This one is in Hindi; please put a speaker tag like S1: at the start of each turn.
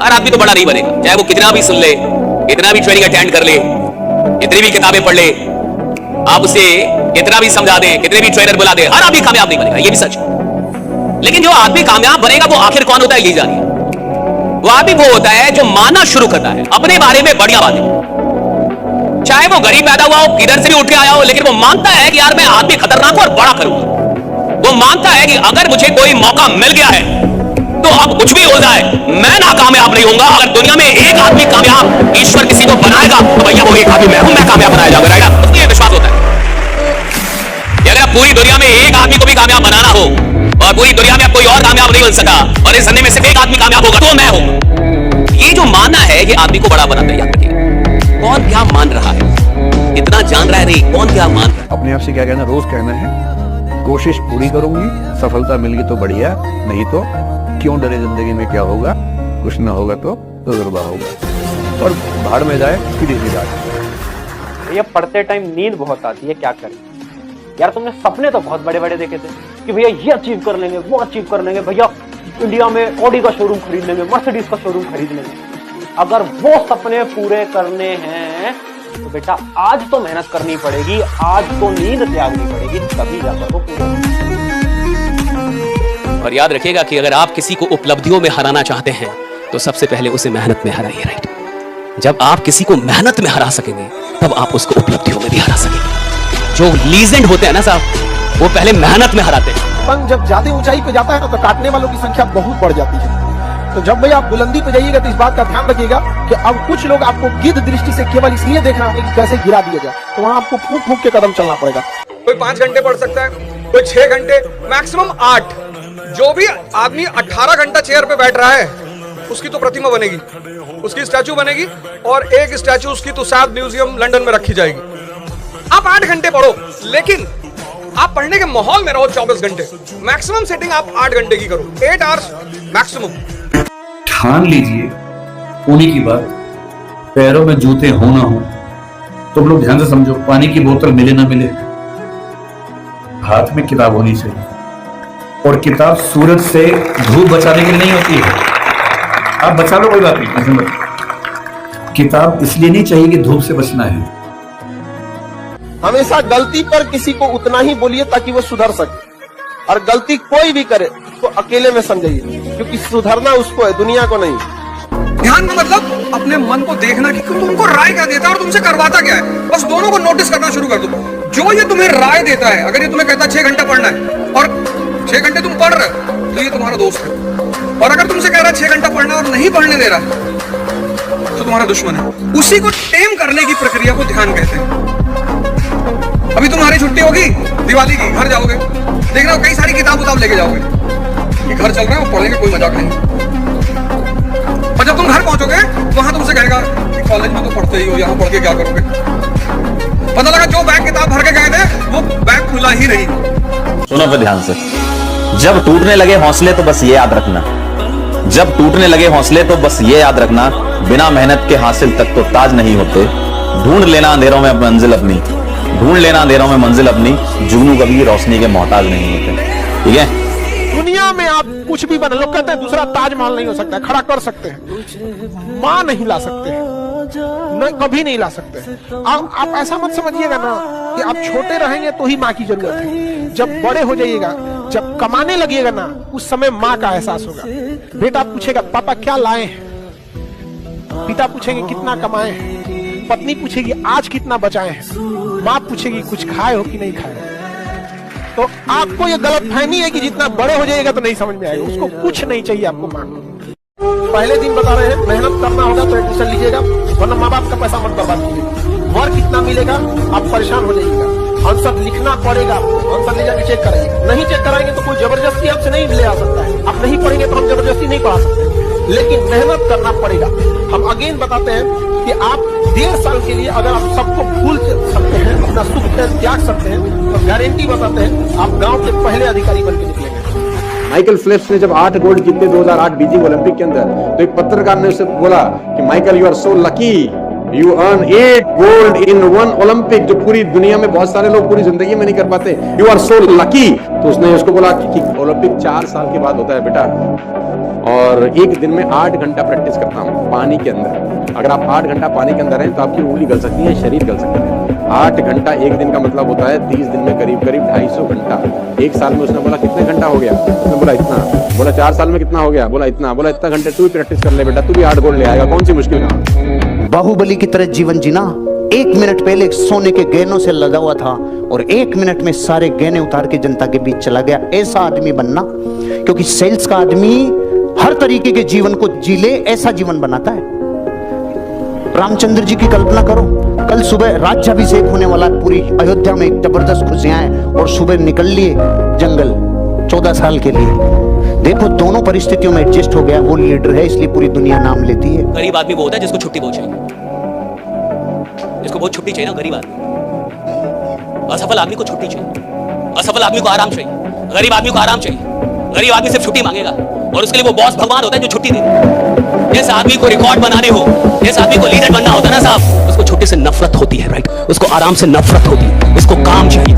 S1: हर आदमी तो बड़ा नहीं बनेगा, चाहे वो कितना भी सुन ले, कितना भी ट्रेनिंग अटेंड कर ले, कितनी भी किताबें पढ़ ले, आप उसे कितना भी समझा दे, कितने भी ट्रेनर बुला दे, हर आदमी कामयाब नहीं बनेगा, ये भी सच है। लेकिन जो आदमी कामयाब बनेगा वो आखिर कौन होता है, यही जानिए। वो आदमी वो होता है जो मानना शुरू करता है अपने बारे में बढ़िया बातें, चाहे वो गरीब पैदा हुआ हो, किधर से भी उठ के आया हो, लेकिन वो मानता है कि यार मैं आदमी खतरनाक और बड़ा करूंगा। वो मानता है कि अगर मुझे कोई मौका मिल गया है तो अब कुछ भी हो जाए मैं नाकामयाब नहीं होऊंगा। अगर दुनिया में एक आदमी कामयाब ईश्वर किसी को बनाएगा तो भैया वो एक आदमी मैं हूं, मैं कामयाब बनाया जाऊंगा। राइट, ये विश्वास होता है कि अगर पूरी दुनिया में एक आदमी को भी कामयाब बनाना हो और पूरी दुनिया में कोई और कामयाब नहीं बन सका और इस धंधे में सिर्फ एक आदमी कामयाब होगा तो मैं हूं। ये जो मानना है ये आदमी को बड़ा बनाता है। याद रखिए, कौन क्या मान रहा है, इतना जान रहा है नहीं, कौन क्या मान रहा है।
S2: अपने आप से क्या कहना, रोज कहना है कोशिश पूरी करूंगी, सफलता मिल गई तो बढ़िया, नहीं तो क्यों डरे, जिंदगी में क्या होगा, कुछ ना होगा तो तजुर्बा होगा, और भाड़ में जाए सीधी सी बात।
S3: भैया पढ़ते टाइम नींद बहुत आती है, क्या करें यार। तुमने सपने तो बहुत बड़े बड़े देखे थे कि भैया ये अचीव कर लेंगे, वो अचीव कर लेंगे, भैया इंडिया में ऑडी का शोरूम खरीद लेंगे, मर्सिडीज का शोरूम खरीद लेंगे। अगर वो सपने पूरे करने हैं तो बेटा आज तो मेहनत करनी पड़ेगी, आज तो नींद त्यागनी पड़ेगी, तभी जाकर वो पूरे।
S1: और याद रखिएगा कि अगर आप किसी को उपलब्धियों में हराना चाहते हैं तो सबसे पहले उसे मेहनत में हराइए। राइट, जब आप किसी को मेहनत में हरा सकेंगे तब आप उसको उपलब्धियों में भी हरा सकेंगे। जो लीजेंड होते हैं ना साहब, वो पहले मेहनत में हराते हैं।
S4: पतंग जब ज्यादा ऊंचाई पे जाता है ना तो काटने वालों की संख्या बहुत बढ़ जाती है। तो जब भाई आप बुलंदी पे जाइएगा तो इस बात का ध्यान रखिएगा कि अब कुछ लोग आपको गिद्ध दृष्टि से केवल इसलिए देख रहे हैं कि कैसे गिरा दिया जाए, तो वहां आपको फूंक फूंक के कदम चलना पड़ेगा।
S5: कोई 5 घंटे पढ़ सकता है, कोई 6 घंटे, मैक्सिमम 8। जो भी आदमी 18 घंटा चेयर पे बैठ रहा है उसकी तो प्रतिमा बनेगी, उसकी स्टैचू बनेगी, और एक स्टैचू उसकी तो शायद म्यूजियम लंदन में रखी जाएगी। आप 8 घंटे पढ़ो, लेकिन आप पढ़ने के माहौल में रहो 24 घंटे। मैक्सिमम सेटिंग आप 8 घंटे की करो, 8 आवर्स मैक्सिमम।
S6: ठान लीजिए होने की बात, पैरों में जूते हो ना हो, तुम लोग ध्यान से समझो, पानी की बोतल मिले ना मिले, हाथ में किताब होनी चाहिए। और किताब सूरज से धूप बचाने के लिए नहीं होती है, आप बचा लो कोई बात नहीं, किताब इसलिए नहीं चाहिए कि धूप से बचना है।
S4: हमेशा गलती पर किसी को उतना ही बोलिए ताकि वो सुधर सके, और गलती कोई भी करे तो अकेले में समझिए, क्योंकि सुधरना उसको है, दुनिया को नहीं।
S5: ध्यान का मतलब अपने मन को देखना कि तुमको राय क्या देता है और तुमसे करवाता क्या है, बस दोनों को नोटिस करना शुरू कर दो। जो ये तुम्हें राय देता है, अगर ये तुम्हें कहता है 6 घंटा पढ़ना है और 6 घंटे तुम पढ़ रहे हो तो ये तुम्हारा दोस्त है, और अगर तुमसे कह रहा है 6 घंटा पढ़ना और नहीं पढ़ने दे रहा तो तुम्हारा दुश्मन है। उसी को टेम करने की प्रक्रिया को ध्यान कहते हैं। अभी तुम्हारी छुट्टी होगी दिवाली की, घर जाओगे, देखना कई सारी किताब लेके जाओगे, ये घर चल रहा है वो पढ़ेंगे, कोई मजाक नहीं। और जब तुम घर पहुंचोगे वहां तुमसे कहेगा कि कॉलेज में तो पढ़ते ही हो, यहाँ पढ़ के क्या करोगे। पता लगा जो बैग किताब भर के गए थे वो बैग खुला ही नहीं।
S7: सुनो फिर ध्यान से, जब टूटने लगे हौसले तो बस ये याद रखना, जब टूटने लगे हौसले तो बस ये याद रखना, बिना मेहनत के हासिल तक तो ताज नहीं होते। ढूंढ लेना अंधेरों में मंजिल अपनी, ढूंढ लेना अंधेरों में मंजिल अपनी, जुगनू कभी रोशनी के मोहताज नहीं होते। ठीक है,
S4: दुनिया में आप कुछ भी बना, लोग कहते हैं दूसरा ताजमहल नहीं हो सकता, खड़ा कर सकते हैं, मां नहीं ला सकते हैं, नहीं कभी नहीं ला सकते। आप ऐसा मत समझिएगा ना कि आप छोटे रहेंगे तो ही माँ की जरूरत है। जब बड़े हो जाइएगा, जब कमाने लगिएगा ना, उस समय माँ का एहसास होगा। बेटा पूछेगा पापा क्या लाए हैं, पिता पूछेंगे कितना कमाए हैं, पत्नी पूछेगी आज कितना बचाए हैं, माँ पूछेगी कुछ खाए हो कि नहीं खाए। तो आपको ये गलतफहमी है कि जितना बड़े हो जाएगा तो नहीं समझ में आएगा, उसको कुछ नहीं चाहिए आपको माँ। पहले दिन बता रहे हैं मेहनत करना होगा तो एडमिशन लीजिएगा, वरना माँ बाप का पैसा मत बर्बाद कीजिएगा। वर्क कितना मिलेगा आप परेशान हो जाइएगा, आंसर लिखना पड़ेगा, आंसर ले जाकर चेक कराइएगा। नहीं चेक कराएंगे तो कोई जबरदस्ती आपसे नहीं ले आ सकता है, आप नहीं पढ़ेंगे तो हम जबरदस्ती नहीं पढ़ा सकते, लेकिन मेहनत करना पड़ेगा। हम अगेन बताते हैं कि आप 1.5 साल के लिए अगर आप सबको भूल सकते हैं, अपना सुख त्याग सकते हैं, तो गारंटी बताते हैं आप गांव के पहले अधिकारी बन के निकलेंगे।
S2: माइकल फेल्प्स ने जब 8 गोल्ड जीते 2008 बीजिंग ओलंपिक के अंदर, तो एक पत्रकार ने उससे बोला कि Michael you are so lucky, you earn 8 gold in 1 Olympic, जो पूरी दुनिया में बहुत सारे लोग पूरी जिंदगी में नहीं कर पाते, यू आर सो लकी। तो उसने उसको बोला कि ओलंपिक 4 साल के बाद होता है बेटा।
S8: और एक दिन में 8 घंटा प्रैक्टिस करता हूँ पानी के अंदर। अगर आप 8 घंटा पानी के अंदर हैं तो आपकी उंगली गल सकती है, शरीर गल सकता है। 8 घंटा एक दिन का मतलब होता है 30 दिन में करीब करीब 250 घंटा। एक साल में उसने बोला कितने घंटा हो गया, उसने बोला इतना। बोला 4 साल में कितना हो गया, बोला इतना। बोला इतना घंटे तू भी प्रैक्टिस कर ले बेटा, तू भी 8 गोल्ड ले आएगा, कौन सी मुश्किल काम।
S9: बाहुबली की तरह जीवन जीना। 1 मिनट पहले सोने के गहनों से लगा हुआ था और 1 मिनट में सारे गहने उतार के जनता के बीच चला गया। ऐसा आदमी बनना, क्योंकि सेल्स का आदमी हर तरीके के जीवन को जी ले, ऐसा जीवन बनाता है। रामचंद्र जी की कल्पना करो, कल सुबह राज्याभिषेक होने वाला है, पूरी अयोध्या में एक जबरदस्त खुशियां हैं और सुबह निकल लिए जंगल 14 साल के लिए। देखो दोनों परिस्थितियों में एडजस्ट हो गया। वो लीडर है इसलिए पूरी दुनिया नाम लेती है।
S1: गरीब आदमी वो होता है जिसको छुट्टी बहुत चाहिए, जिसको बहुत छुट्टी चाहिए ना, गरीब आदमी। असफल आदमी को छुट्टी चाहिए, असफल आदमी को आराम चाहिए, गरीब आदमी को आराम चाहिए। गरीब आदमी सिर्फ छुट्टी मांगेगा और उसके लिए वो बॉस भगवान होता है जो छुट्टी दे। जिस आदमी को रिकॉर्ड बनाने हो, जिस आदमी को लीडर बनना होता है ना साहब, उसको छुट्टी से नफरत होती है, राइट? उसको आराम से नफरत होती है, उसको काम चाहिए।